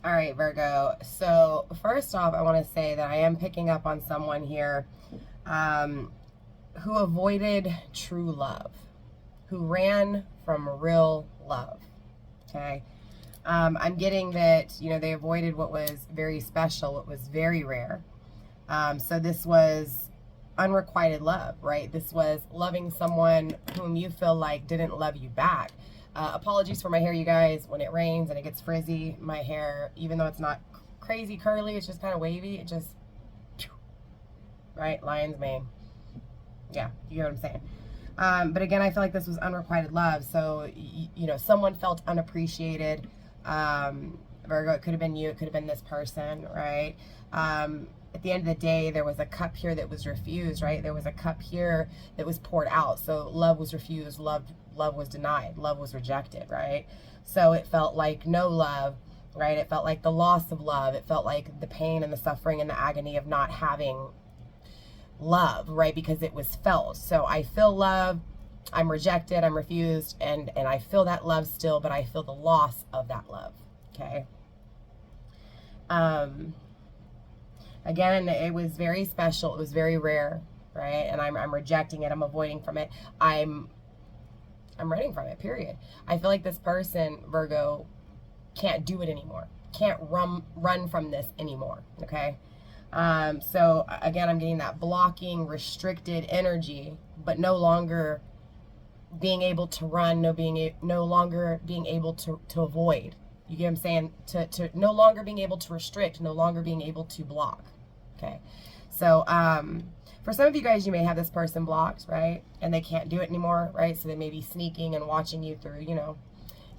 All right, Virgo. So first off, I want to say that I am picking up on someone here who avoided true love, who ran from real love. Okay. I'm getting that, you know, they avoided what was very special, what was very rare. So this was unrequited love, right? This was loving someone whom you feel like didn't love you back. Apologies for my hair, you guys. When it rains and it gets frizzy, my hair, even though it's not crazy curly, it's just kind of wavy. It just, right? Lion's mane. Yeah, you get what I'm saying. But again, I feel like this was unrequited love. So, you know, someone felt unappreciated. Virgo, it could have been you. It could have been this person, right? At the end of the day, there was a cup here that was refused, right? There was a cup here that was poured out. So love was refused. Love was denied. Love was rejected, right? So it felt like no love, right? It felt like the loss of love. It felt like the pain and the suffering and the agony of not having love, right? Because it was felt. So I feel love, I'm rejected, I'm refused, and I feel that love still, but I feel the loss of that love. Okay. Again, it was very special, it was very rare, right? And I'm rejecting it, I'm avoiding from it, I'm running from it, period. I feel like this person, Virgo, can't do it anymore, can't run from this anymore. Okay. So again, I'm getting that blocking, restricted energy, but no longer being able to run, no longer being able to avoid. You get what I'm saying? To no longer being able to restrict, no longer being able to block. Okay. So for some of you guys, you may have this person blocked, right? And they can't do it anymore, right? So they may be sneaking and watching you through, you know,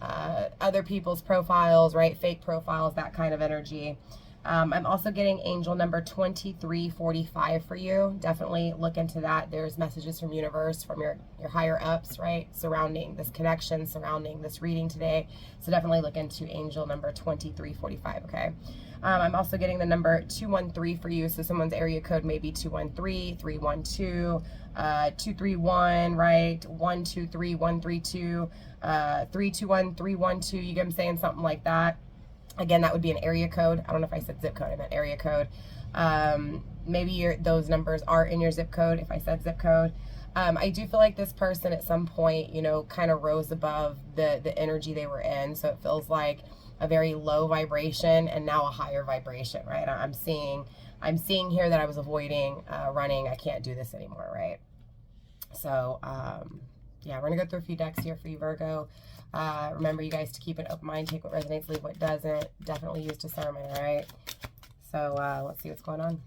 other people's profiles, right? Fake profiles, that kind of energy. I'm also getting angel number 2345 for you. Definitely look into that. There's messages from universe, from your higher ups, right? Surrounding this connection, surrounding this reading today. So definitely look into angel number 2345, okay? I'm also getting the number 213 for you. So someone's area code may be 213, 312, 231, right? 123, 132, 321, 312. You get what I'm saying? Something like that. Again, that would be an area code. I don't know if I said zip code, I meant area code. Maybe those numbers are in your zip code if I said zip code. I do feel like this person at some point, you know, kind of rose above the energy they were in. So it feels like a very low vibration and now a higher vibration, right? I'm seeing here that I was avoiding running. I can't do this anymore, right? So, yeah, we're going to go through a few decks here for you, Virgo. Remember, you guys, to keep an open mind, take what resonates, leave what doesn't. Definitely use discernment, all right? So let's see what's going on.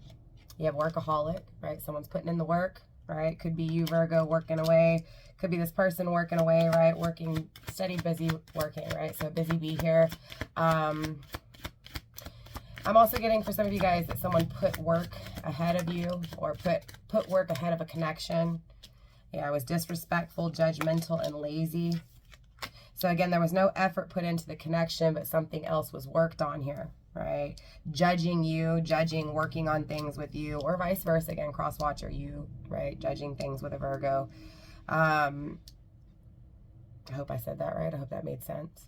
You have workaholic, right? Someone's putting in the work, right? Could be you, Virgo, working away. Could be this person working away, right? Working, steady, busy working, right? So busy bee here. I'm also getting, for some of you guys, that someone put work ahead of you, or put work ahead of a connection. Yeah, I was disrespectful, judgmental, and lazy. So again, there was no effort put into the connection, but something else was worked on here, right? Judging you, working on things with you, or vice versa. Again, cross watcher, you, right? Judging things with a Virgo. I hope I said that right. I hope that made sense.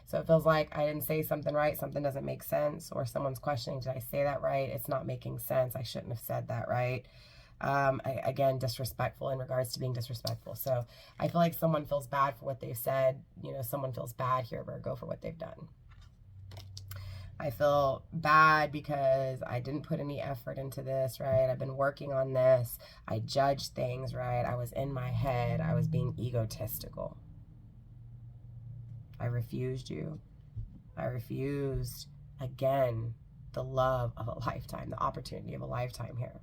So it feels like I didn't say something right, something doesn't make sense, or someone's questioning, did I say that right? It's not making sense. I shouldn't have said that right. Again, disrespectful in regards to being disrespectful. So I feel like someone feels bad for what they've said. You know, someone feels bad here, Virgo, for what they've done. I feel bad because I didn't put any effort into this, right? I've been working on this. I judged things, right? I was in my head. I was being egotistical. I refused you. I refused, again, the love of a lifetime, the opportunity of a lifetime here.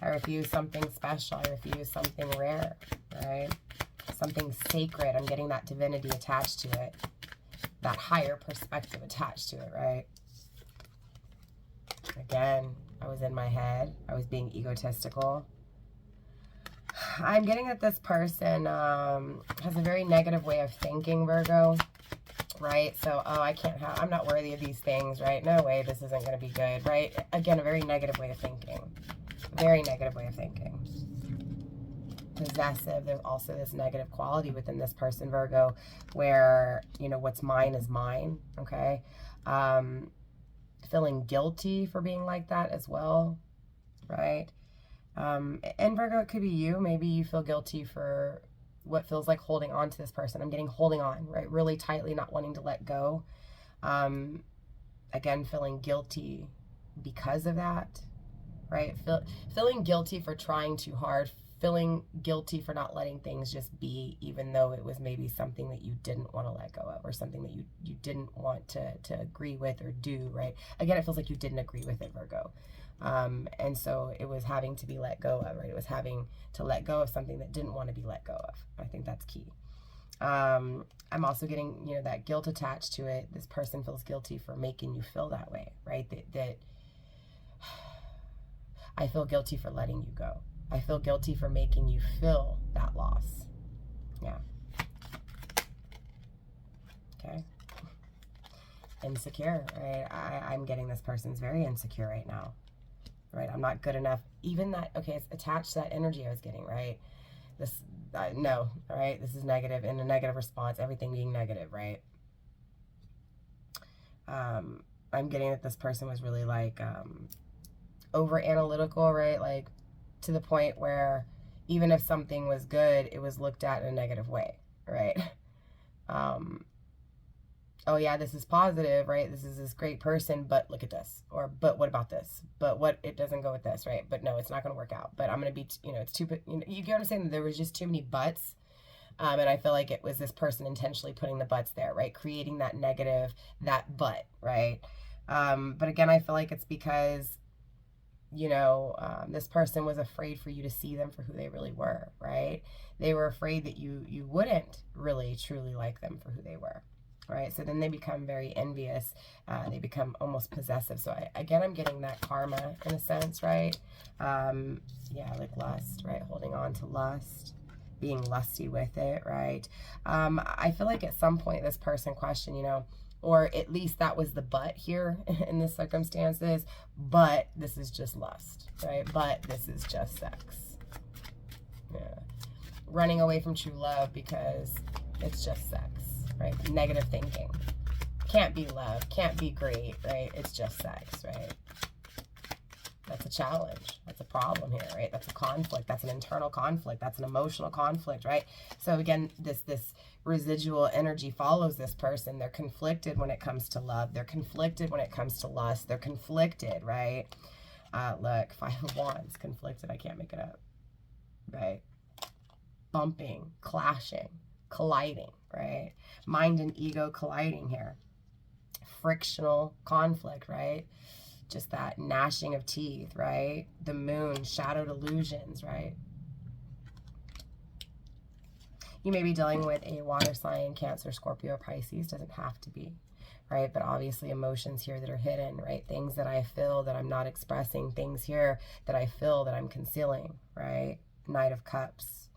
I refuse something special. I refuse something rare, right? Something sacred. I'm getting that divinity attached to it. That higher perspective attached to it, right? Again, I was in my head. I was being egotistical. I'm getting that this person has a very negative way of thinking, Virgo, right? So, oh, I'm not worthy of these things, right? No way, this isn't going to be good, right? Again, a very negative way of thinking. Very negative way of thinking. possessive. There's also this negative quality within this person, Virgo, where, you know, what's mine is mine, okay? Feeling guilty for being like that as well, right? And Virgo, it could be you. Maybe you feel guilty for what feels like holding on to this person. I'm getting holding on, right? Really tightly, not wanting to let go. Again, feeling guilty because of that, right? Feeling guilty for trying too hard, feeling guilty for not letting things just be, even though it was maybe something that you didn't want to let go of, or something that you didn't want to agree with or do, right? Again, it feels like you didn't agree with it, Virgo. And so it was having to be let go of, right? It was having to let go of something that didn't want to be let go of. I think that's key. I'm also getting, you know, that guilt attached to it. This person feels guilty for making you feel that way, right? That I feel guilty for letting you go. I feel guilty for making you feel that loss. Yeah. Okay. Insecure, right? I'm getting this person's very insecure right now, right? I'm not good enough. Even that, okay, it's attached to that energy I was getting, right? This, no, all right? This is negative, and a negative response, everything being negative, right? I'm getting that this person was really like over analytical, right? Like to the point where even if something was good, it was looked at in a negative way, right? Oh yeah, this is positive, right? This is this great person, but look at this. Or, but what about this? But what, it doesn't go with this, right? But no, it's not going to work out. But I'm going to be, you know, it's too, you know, you get what I'm saying? There was just too many buts. And I feel like it was this person intentionally putting the buts there, right? Creating that negative, that but, right? But again, I feel like it's because, you know, this person was afraid for you to see them for who they really were, right? They were afraid that you wouldn't really truly like them for who they were, right? So then they become very envious. They become almost possessive. So again, I'm getting that karma in a sense, right? Yeah, like lust, right? Holding on to lust, being lusty with it, right? I feel like at some point this person questioned, you know, or at least that was the but here in this circumstances, but this is just lust, right? But this is just sex. Yeah. Running away from true love because it's just sex, right? Negative thinking. Can't be love, can't be great, right? It's just sex, right? That's a challenge. That's a problem here, right? That's a conflict. That's an internal conflict. That's an emotional conflict, right? So again, this residual energy follows this person. They're conflicted when it comes to love. They're conflicted when it comes to lust. They're conflicted, right? Look, 5 of Wands, conflicted. I can't make it up, right? Bumping, clashing, colliding, right? Mind and ego colliding here. Frictional conflict, right? Just that gnashing of teeth, right? The moon, shadowed illusions, right? You may be dealing with a water sign, Cancer, Scorpio, Pisces. Doesn't have to be, right? But obviously emotions here that are hidden, right? Things that I feel that I'm not expressing. Things here that I feel that I'm concealing, right? Knight of Cups,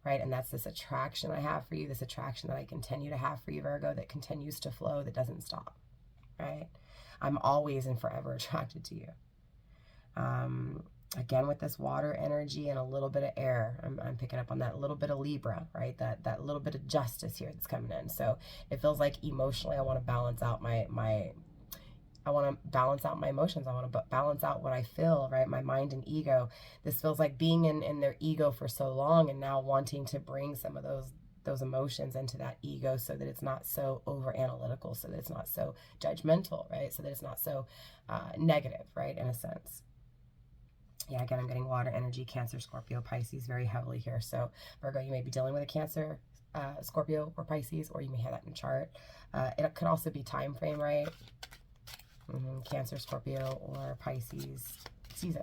right? And that's this attraction I have for you, this attraction that I continue to have for you, Virgo, that continues to flow, that doesn't stop, right? I'm always and forever attracted to you. Again, with this water energy and a little bit of air, I'm picking up on that little bit of Libra, right? That little bit of justice here that's coming in. So it feels like emotionally, I want to balance out I want to balance out my emotions. I want to balance out what I feel, right? My mind and ego. This feels like being in their ego for so long and now wanting to bring some of those emotions into that ego so that it's not so over analytical, so that it's not so judgmental, right? So that it's not so negative, right? In a sense. Yeah, again, I'm getting water energy, Cancer, Scorpio, Pisces very heavily here. So Virgo, you may be dealing with a Cancer, Scorpio, or Pisces, or you may have that in a chart. It could also be time frame, right? Cancer, Scorpio, or Pisces season.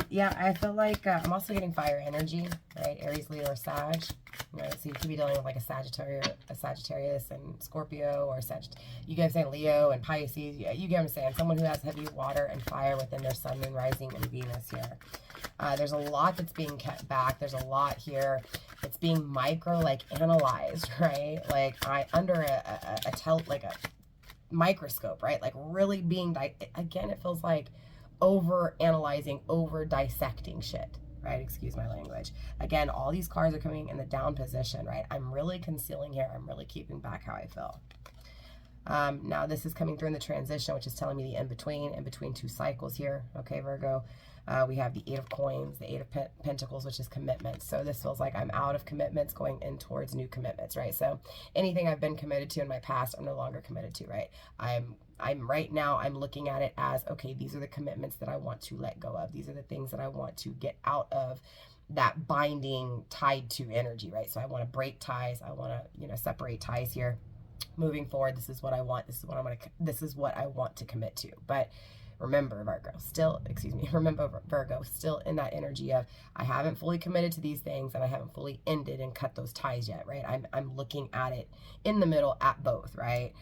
Yeah, I feel like I'm also getting fire energy, right? Aries, Leo, or Sag, right? So you could be dealing with like a Sagittarius and Scorpio, or you get what I'm saying, Leo and Pisces. Yeah, you get what I'm saying. Someone who has heavy water and fire within their sun, moon, rising, and Venus here. There's a lot that's being kept back. There's a lot here. It's being analyzed, right? Like under a microscope, right? Like really being again, it feels like over analyzing, over dissecting shit, right? Excuse my language. Again, all these cards are coming in the down position, right? I'm really concealing here. I'm really keeping back how I feel. Now this is coming through in the transition, which is telling me the in between two cycles here. Okay, Virgo. We have the Eight of Coins, the Eight of Pentacles, which is commitments. So this feels like I'm out of commitments going in towards new commitments, right? So anything I've been committed to in my past, I'm no longer committed to, right? I'm right now, I'm looking at it as, okay, these are the commitments that I want to let go of. These are the things that I want to get out of that binding tied to energy, right? So I want to break ties. I want to, you know, separate ties here. Moving forward, this is what I want. This is what this is what I want to commit to. But remember, Virgo, still in that energy of I haven't fully committed to these things and I haven't fully ended and cut those ties yet, right? I'm looking at it in the middle at both, right?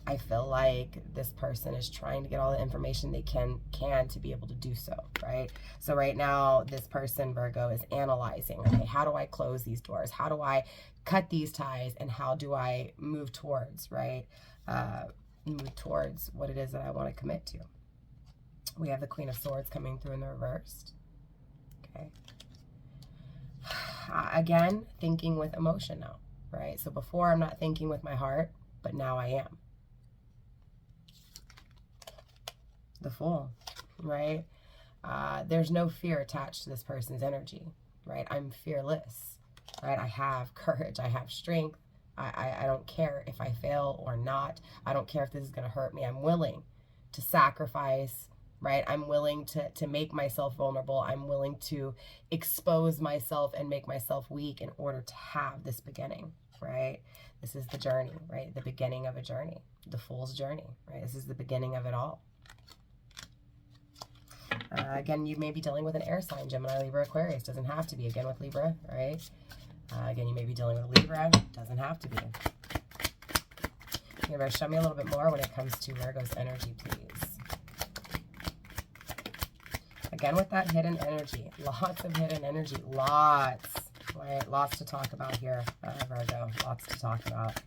I feel like this person is trying to get all the information they can to be able to do so, right? So right now, this person, Virgo, is analyzing, okay, how do I close these doors? How do I cut these ties? And how do I move towards, right? Move towards what it is that I want to commit to. We have the Queen of Swords coming through in the reversed. Okay. Again, thinking with emotion now, right? So before I'm not thinking with my heart, but now I am. The Fool, right? There's no fear attached to this person's energy, right? I'm fearless, right? I have courage. I have strength. I don't care if I fail or not. I don't care if this is going to hurt me. I'm willing to sacrifice, right? I'm willing to make myself vulnerable. I'm willing to expose myself and make myself weak in order to have this beginning, right? This is the journey, right? The beginning of a journey, the Fool's journey, right? This is the beginning of it all. Again, you may be dealing with an air sign, Gemini, Libra, Aquarius. Doesn't have to be. Again, with Libra, right? Again, you may be dealing with Libra. Doesn't have to be. Universe, show me a little bit more when it comes to Virgo's energy, please. Again, with that hidden energy. Lots of hidden energy. Lots. Right? Lots to talk about here, Virgo. Lots to talk about.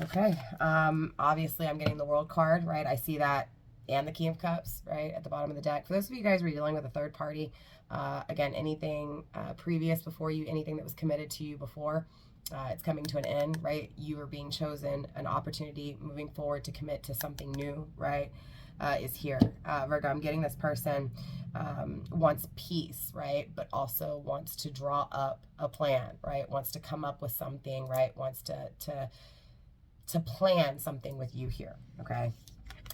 Okay. Obviously, I'm getting the World card, right? I see that. And the King of Cups, right, at the bottom of the deck. For those of you guys who are dealing with a third party, again, anything previous before you, anything that was committed to you before, it's coming to an end, right? You are being chosen, an opportunity moving forward to commit to something new, right, is here. Virgo, I'm getting this person wants peace, right, but also wants to draw up a plan, right, wants to come up with something, right, wants to plan something with you here, okay?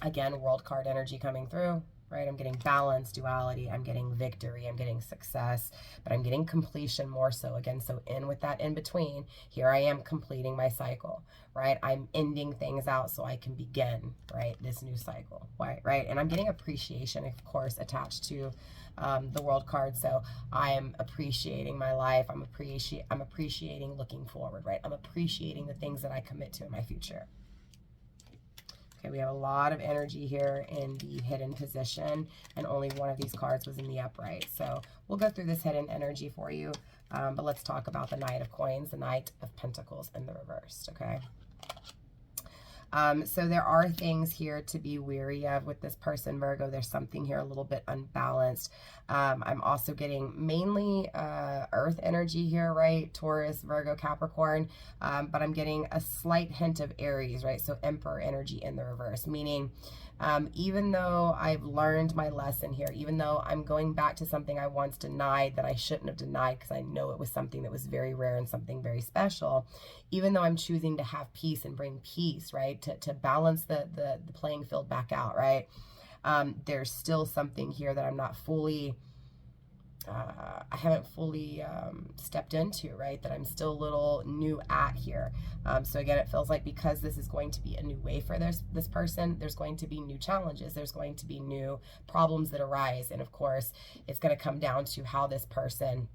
Again, World card energy coming through, right? I'm getting balance, duality. I'm getting victory. I'm getting success, but I'm getting completion more so. Again, so in with that in between, here I am completing my cycle, right? I'm ending things out so I can begin, right, this new cycle, right? And I'm getting appreciation, of course, attached to the World card. So I am appreciating my life. I'm appreciating looking forward, right? I'm appreciating the things that I commit to in my future. Okay, we have a lot of energy here in the hidden position, and only one of these cards was in the upright. So we'll go through this hidden energy for you, but let's talk about the Knight of Coins, the Knight of Pentacles in the reversed, okay? So there are things here to be wary of with this person, Virgo. There's something here a little bit unbalanced. I'm also getting mainly earth energy here, right? Taurus, Virgo, Capricorn. But I'm getting a slight hint of Aries, right? So Emperor energy in the reverse, meaning even though I've learned my lesson here, even though I'm going back to something I once denied that I shouldn't have denied because I know it was something that was very rare and something very special, even though I'm choosing to have peace and bring peace, right, to balance the playing field back out, right, there's still something here that I'm not fully, I haven't fully stepped into, right, that I'm still a little new at here. So again, it feels like because this is going to be a new way for this person, there's going to be new challenges, there's going to be new problems that arise, and of course, it's going to come down to how this person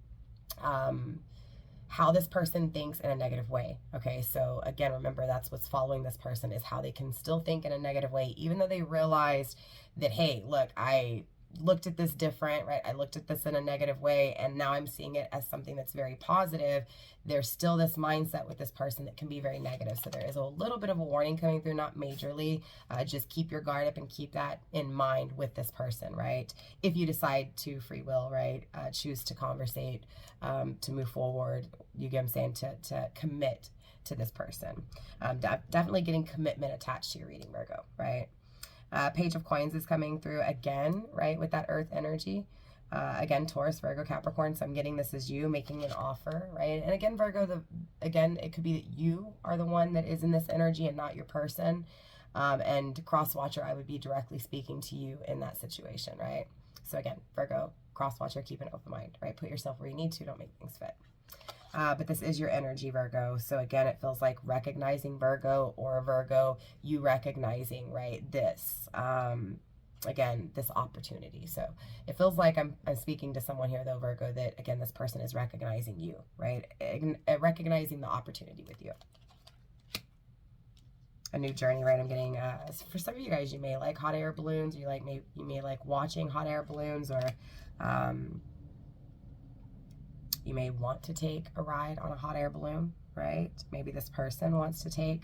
thinks in a negative way. Okay, so again, remember, that's what's following this person, is how they can still think in a negative way, even though they realized that, hey, look, I looked at this different, right? I looked at this in a negative way, and now I'm seeing it as something that's very positive. There's still this mindset with this person that can be very negative. So there is a little bit of a warning coming through, not majorly. Just keep your guard up and keep that in mind with this person, right? If you decide to free will, right? Choose to conversate, to move forward, you get what I'm saying, to commit to this person. Definitely getting commitment attached to your reading, Virgo, right? Page of Coins is coming through again, right, with that earth energy. Again, Taurus, Virgo, Capricorn. So I'm getting this as you making an offer, right? And again, Virgo, again, it could be that you are the one that is in this energy and not your person. And cross watcher, I would be directly speaking to you in that situation, right? So again, Virgo, cross watcher, keep an open mind, right? Put yourself where you need to, don't make things fit. But this is your energy, Virgo. So again, it feels like recognizing Virgo, or Virgo, you recognizing, right, this, again, this opportunity. So it feels like I'm speaking to someone here, though, Virgo, that, again, this person is recognizing you, right? Recognizing the opportunity with you. A new journey, right? I'm getting, for some of you guys, you may like hot air balloons, or you may like watching hot air balloons, or, you may want to take a ride on a hot air balloon, right? Maybe this person wants to take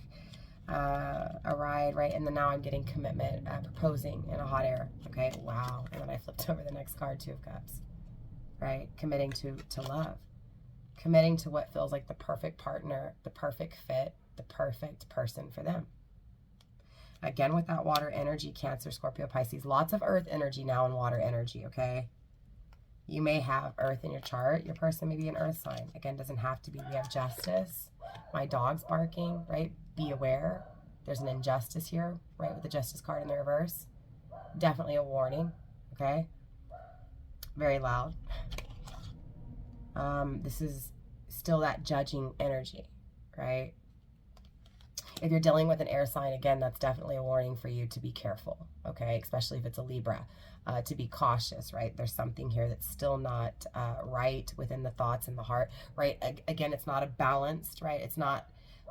a ride, right? And then now I'm getting commitment, proposing in a hot air, okay? Wow. And then I flipped over the next card, Two of Cups, right? Committing to love, committing to what feels like the perfect partner, the perfect fit, the perfect person for them. Again, with that water energy, Cancer, Scorpio, Pisces, lots of earth energy now and water energy, okay? You may have earth in your chart. Your person may be an earth sign. Again, doesn't have to be. We have justice. My dog's barking, right? Be aware. There's an injustice here, right? With the justice card in the reverse. Definitely a warning, okay? Very loud. This is still that judging energy, right? If you're dealing with an air sign, again, that's definitely a warning for you to be careful, okay? Especially if it's a Libra, to be cautious, right? There's something here that's still not right within the thoughts and the heart, right? Again, it's not a balanced, right? It's not,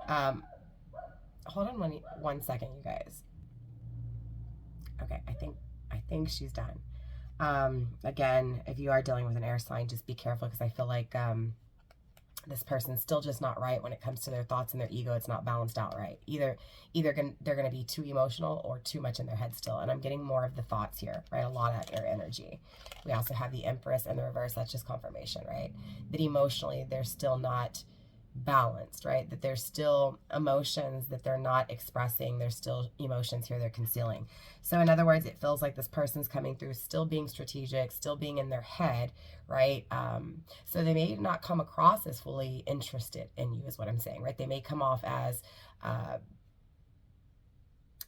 hold on one second, you guys. Okay, I think she's done. Again, if you are dealing with an air sign, just be careful, because I feel like, this person's still just not right when it comes to their thoughts and their ego. It's not balanced out right. Either they're going to be too emotional or too much in their head still. And I'm getting more of the thoughts here, right? A lot of air energy. We also have the Empress in the reverse. That's just confirmation, right? That emotionally, they're still not balanced, right? That there's still emotions that they're not expressing. There's still emotions here they're concealing. So in other words, it feels like this person's coming through still being strategic, still being in their head, right? So they may not come across as fully interested in you, is what I'm saying, right? They may come off as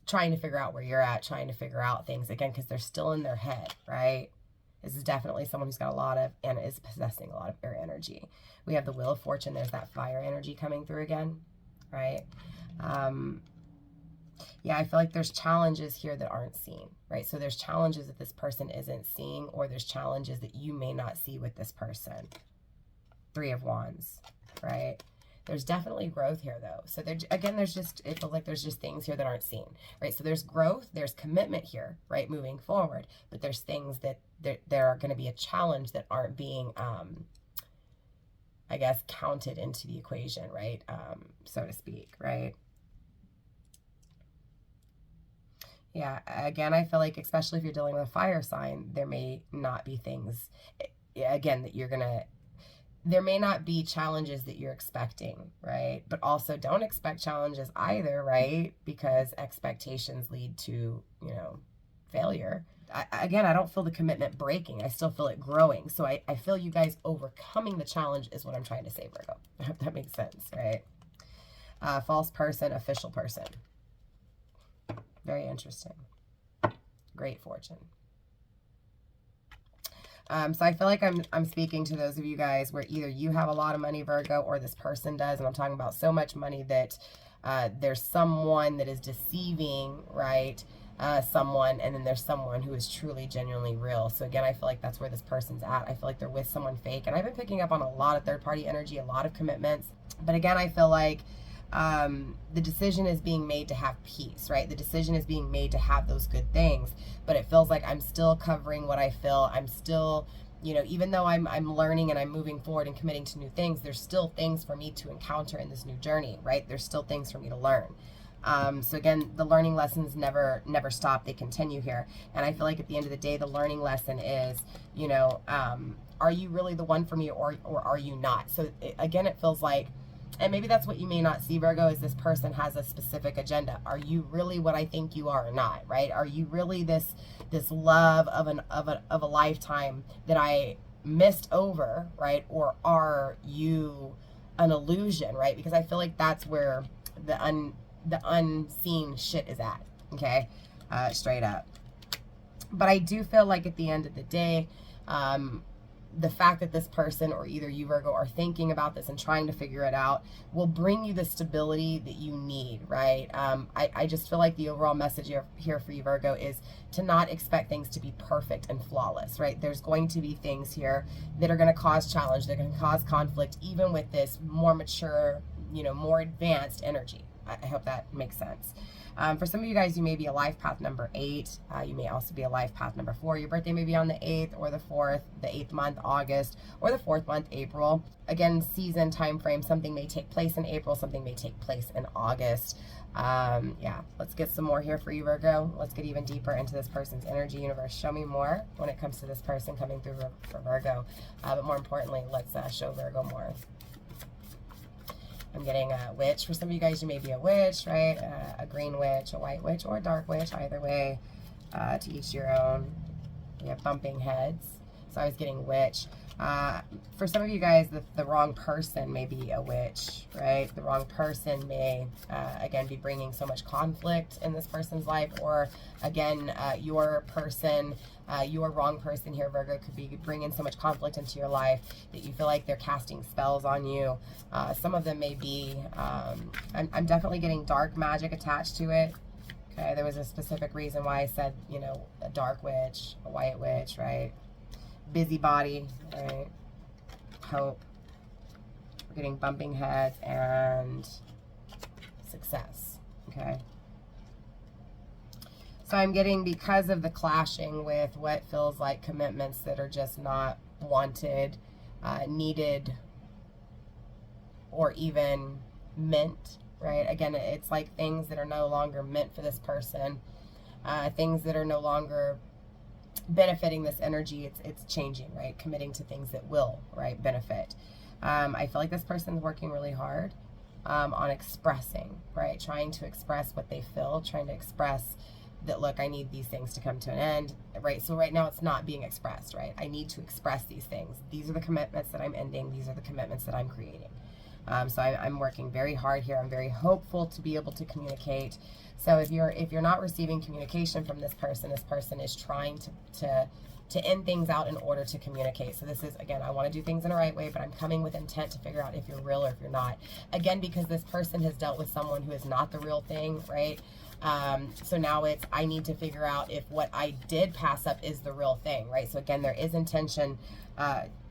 trying to figure out where you're at, trying to figure out things, again, because they're still in their head, right? This is definitely someone who's got a lot of, and is possessing a lot of air energy. We have the Wheel of Fortune. There's that fire energy coming through again, right? Yeah, I feel like there's challenges here that aren't seen, right? So there's challenges that this person isn't seeing, or there's challenges that you may not see with this person. Three of Wands, right? There's definitely growth here, though. So there, again, it feels like there's just things here that aren't seen, right? So there's growth, there's commitment here, right, moving forward. But there's things that there are going to be a challenge that aren't being, I guess, counted into the equation, right, so to speak, right? Yeah, again, I feel like, especially if you're dealing with a fire sign, there may not be things, again, that you're going to, there may not be challenges that you're expecting, right? But also don't expect challenges either, right? Because expectations lead to, failure. Again, I don't feel the commitment breaking. I still feel it growing. So I feel you guys overcoming the challenge is what I'm trying to say, Virgo. I hope that makes sense, right? False person, official person. Very interesting. Great fortune. So I feel like I'm speaking to those of you guys where either you have a lot of money, Virgo, or this person does. And I'm talking about so much money that there's someone that is deceiving, right? Someone, and then there's someone who is truly, genuinely real. So again, I feel like that's where this person's at. I feel like they're with someone fake. And I've been picking up on a lot of third-party energy, a lot of commitments. But again, I feel like the decision is being made to have peace, right? The decision is being made to have those good things, but it feels like I'm still covering what I feel. I'm still, you know, even though I'm learning and I'm moving forward and committing to new things, there's still things for me to encounter in this new journey, right? There's still things for me to learn. So again, the learning lessons never stop. They continue here. And I feel like at the end of the day, the learning lesson is, you know, are you really the one for me, or are you not? So again, it feels like, and maybe that's what you may not see, Virgo, is this person has a specific agenda. Are you really what I think you are or not, right? Are you really this love of a lifetime that I missed over, right? Or are you an illusion, right? Because I feel like that's where the unseen shit is at, okay? Straight up. But I do feel like at the end of the day, the fact that this person, or either you, Virgo, are thinking about this and trying to figure it out will bring you the stability that you need, right? I just feel like the overall message here for you, Virgo, is to not expect things to be perfect and flawless, right? There's going to be things here that are going to cause challenge, they're going to cause conflict, even with this more mature, you know, more advanced energy. I hope that makes sense. For some of you guys, you may be a life path number 8. You may also be a life path number 4. Your birthday may be on the 8th or the 4th, the 8th month, August, or the 4th month, April. Again, season, time frame, something may take place in April, something may take place in August. Yeah, let's get some more here for you, Virgo. Let's get even deeper into this person's energy. Universe, show me more when it comes to this person coming through for Virgo. But more importantly, let's show Virgo more. I'm getting a witch. For some of you guys, you may be a witch, right? A green witch, a white witch, or a dark witch. Either way, to each your own. We have bumping heads. So I was getting witch. For some of you guys, the wrong person may be a witch, right? The wrong person may, again, be bringing so much conflict in this person's life. Or, again, your person, your wrong person here, Virgo, could be bringing so much conflict into your life that you feel like they're casting spells on you. Some of them may be, I'm definitely getting dark magic attached to it. Okay, there was a specific reason why I said, you know, a dark witch, a white witch, right? Busybody, right? Hope. We're getting bumping heads and success, okay? So I'm getting, because of the clashing with what feels like commitments that are just not wanted, needed, or even meant, right? Again, it's like things that are no longer meant for this person, things that are no longer benefiting this energy. It's changing, right? Committing to things that will, right, benefit. I feel like this person's working really hard on expressing, right? Trying to express what they feel, trying to express that, look, I need these things to come to an end, right? So right now it's not being expressed, right? I need to express these things. These are the commitments that I'm ending. These are the commitments that I'm creating. So I'm working very hard here. I'm very hopeful to be able to communicate. So if you're not receiving communication from this person is trying to end things out in order to communicate. So this is, again, I want to do things in the right way, but I'm coming with intent to figure out if you're real or if you're not. Again, because this person has dealt with someone who is not the real thing, right? So now it's, I need to figure out if what I did pass up is the real thing, right? So again, there is intention.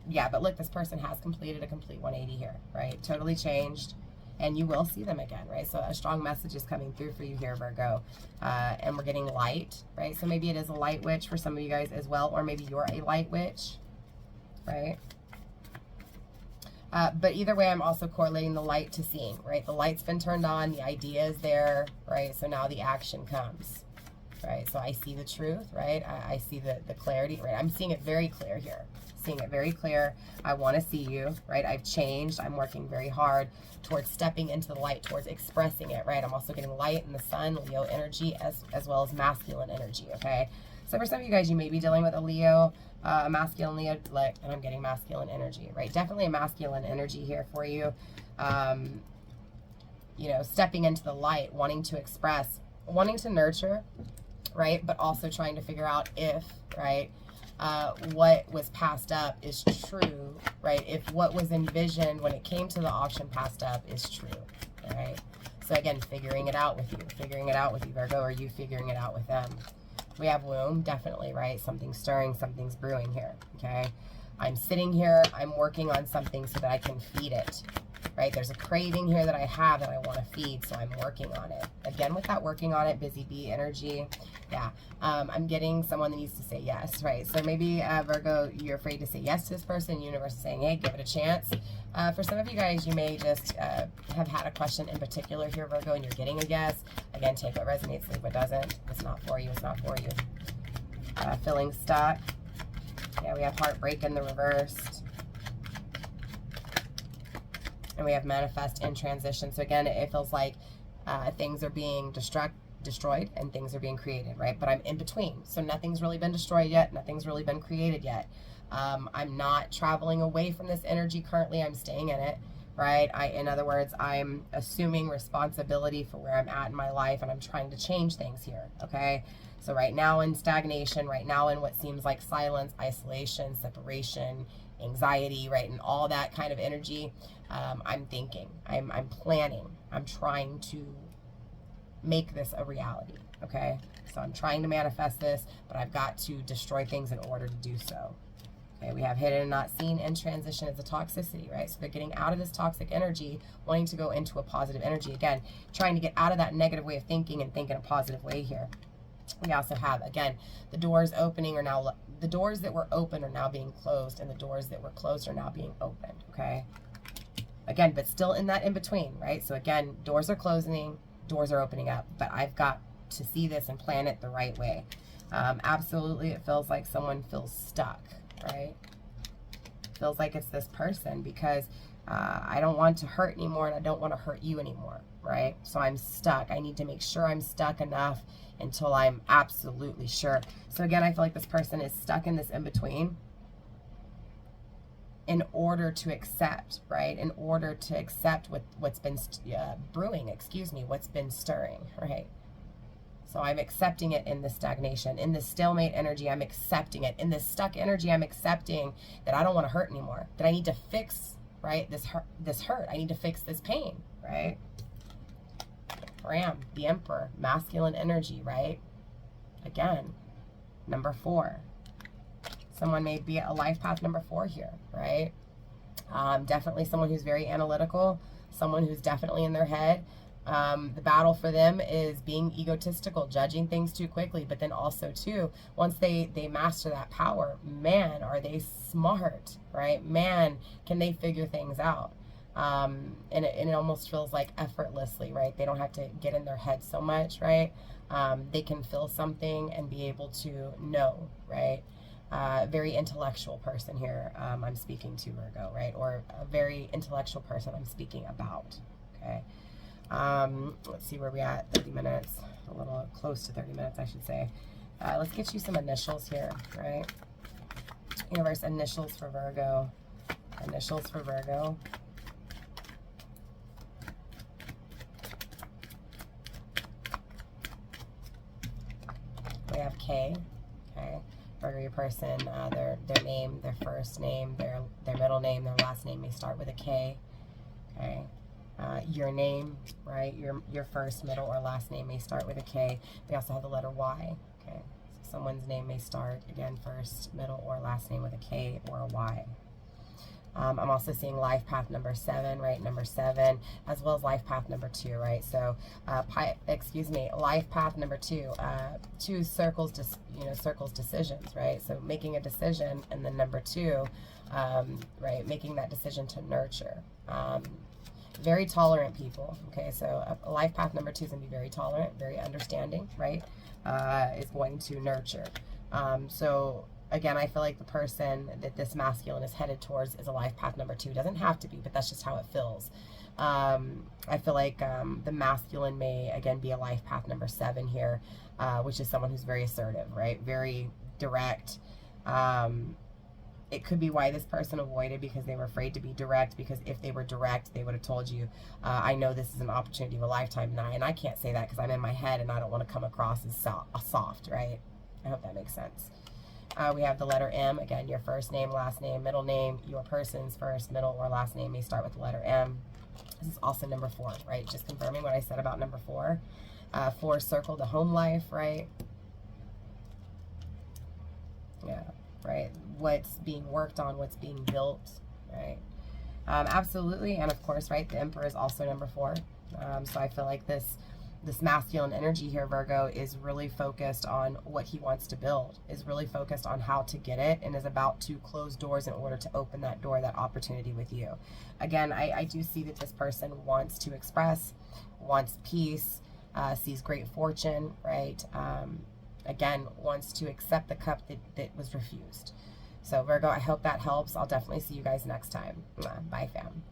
Yeah, but look, this person has completed a complete 180 here, right? Totally changed. And you will see them again, right? So a strong message is coming through for you here, Virgo. And we're getting light, right? So maybe it is a light witch for some of you guys as well, or maybe you're a light witch, right? But either way, I'm also correlating the light to seeing, right? The light's been turned on, the idea is there, right? So now the action comes, right? So I see the truth, right? I see the clarity, right? I'm seeing it very clear here. Seeing it very clear. I want to see you, right? I've changed. I'm working very hard towards stepping into the light, towards expressing it, right? I'm also getting light in the sun, Leo energy, as well as masculine energy, okay? So for some of you guys, you may be dealing with a Leo, a masculine Leo, like, and I'm getting masculine energy, right? Definitely a masculine energy here for you. You know, stepping into the light, wanting to express, wanting to nurture, right? But also trying to figure out if, right, what was passed up is true, right? If what was envisioned when it came to the auction passed up is true, all right? So again, figuring it out with you, Virgo, or you figuring it out with them. We have womb, definitely, right? Something's stirring, something's brewing here, okay? I'm sitting here, I'm working on something so that I can feed it, right? There's a craving here that I have that I want to feed, so I'm working on it. Again, with that working on it, busy bee energy, yeah. I'm getting someone that needs to say yes, right? So maybe, Virgo, you're afraid to say yes to this person. Universe is saying, hey, give it a chance. For some of you guys, you may just have had a question in particular here, Virgo, and you're getting a yes. Again, take what resonates, leave what doesn't. It's not for you, it's not for you. Feeling stuck. Yeah, we have heartbreak in the reversed. And we have manifest in transition. So again, it feels like things are being destroyed and things are being created, right? But I'm in between. So nothing's really been destroyed yet. Nothing's really been created yet. I'm not traveling away from this energy currently. I'm staying in it, right? In other words, I'm assuming responsibility for where I'm at in my life, and I'm trying to change things here, okay? So right now in stagnation, right now in what seems like silence, isolation, separation, anxiety, right? And all that kind of energy, I'm thinking, I'm planning, I'm trying to make this a reality, okay? So I'm trying to manifest this, but I've got to destroy things in order to do so. Okay, we have hidden and not seen, in transition is a toxicity, right? So they're getting out of this toxic energy, wanting to go into a positive energy. Again, trying to get out of that negative way of thinking and think in a positive way here. We also have, again, the doors opening are now, the doors that were open are now being closed, and the doors that were closed are now being opened, okay? Again, but still in that in-between, right? So again, doors are closing, doors are opening up, but I've got to see this and plan it the right way. Absolutely, it feels like someone feels stuck, right? Feels like it's this person because I don't want to hurt anymore, and I don't want to hurt you anymore, right? So I'm stuck. I need to make sure I'm stuck enough until I'm absolutely sure. So again, I feel like this person is stuck in this in-between in order to accept, right? In order to accept what's been brewing, what's been stirring, right? So I'm accepting it in the stagnation. In the stalemate energy, I'm accepting it. In this stuck energy, I'm accepting that I don't want to hurt anymore, that I need to fix, right, this hurt. I need to fix this pain, right? Ram, the Emperor, masculine energy, right? Again, number 4. Someone may be a life path number 4 here, right? Definitely someone who's very analytical, someone who's definitely in their head. The battle for them is being egotistical, judging things too quickly, but then also too, once they master that power, man, are they smart, right? Man, can they figure things out? And it almost feels like effortlessly, right? They don't have to get in their head so much, right? They can feel something and be able to know, right? Very intellectual person here I'm speaking to, Virgo, right? Or a very intellectual person I'm speaking about, okay? Let's see where we're at, 30 minutes, a little close to 30 minutes, I should say. Let's get you some initials here, right? Universe, initials for Virgo. Initials for Virgo. We have K, okay? Virgo, your person, their name, their first name, their middle name, their last name may start with a K, okay? Your name, right? Your first, middle, or last name may start with a K. We also have the letter Y, okay? So someone's name may start, again, first, middle, or last name with a K or a Y. I'm also seeing life path number 7, right? Number 7, as well as life path number 2, right? So, life path number 2, 2 circles, circles decisions, right? So making a decision, and then number 2, right? Making that decision to nurture. Very tolerant people, okay? So a life path number 2 is going to be very tolerant, very understanding, right? Is going to nurture. So again, I feel like the person that this masculine is headed towards is a life path number 2. Doesn't have to be, but that's just how it feels. I feel like the masculine may, again, be a life path number 7 here, which is someone who's very assertive, right? Very direct. It could be why this person avoided, because they were afraid to be direct, because if they were direct, they would have told you, I know this is an opportunity of a lifetime, and I can't say that because I'm in my head and I don't want to come across as soft, right? I hope that makes sense. We have the letter M, again, your first name, last name, middle name. Your person's first, middle, or last name may start with the letter M. This is also number 4, right? Just confirming what I said about number 4. 4 circle the home life, right? Yeah, right? What's being worked on, what's being built, right? Absolutely. And of course, right, the Emperor is also number 4. So I feel like this masculine energy here, Virgo, is really focused on what he wants to build, is really focused on how to get it, and is about to close doors in order to open that door, that opportunity with you. Again, I do see that this person wants to express, wants peace, sees great fortune, right? Again, wants to accept the cup that was refused. So Virgo, I hope that helps. I'll definitely see you guys next time. Bye, fam.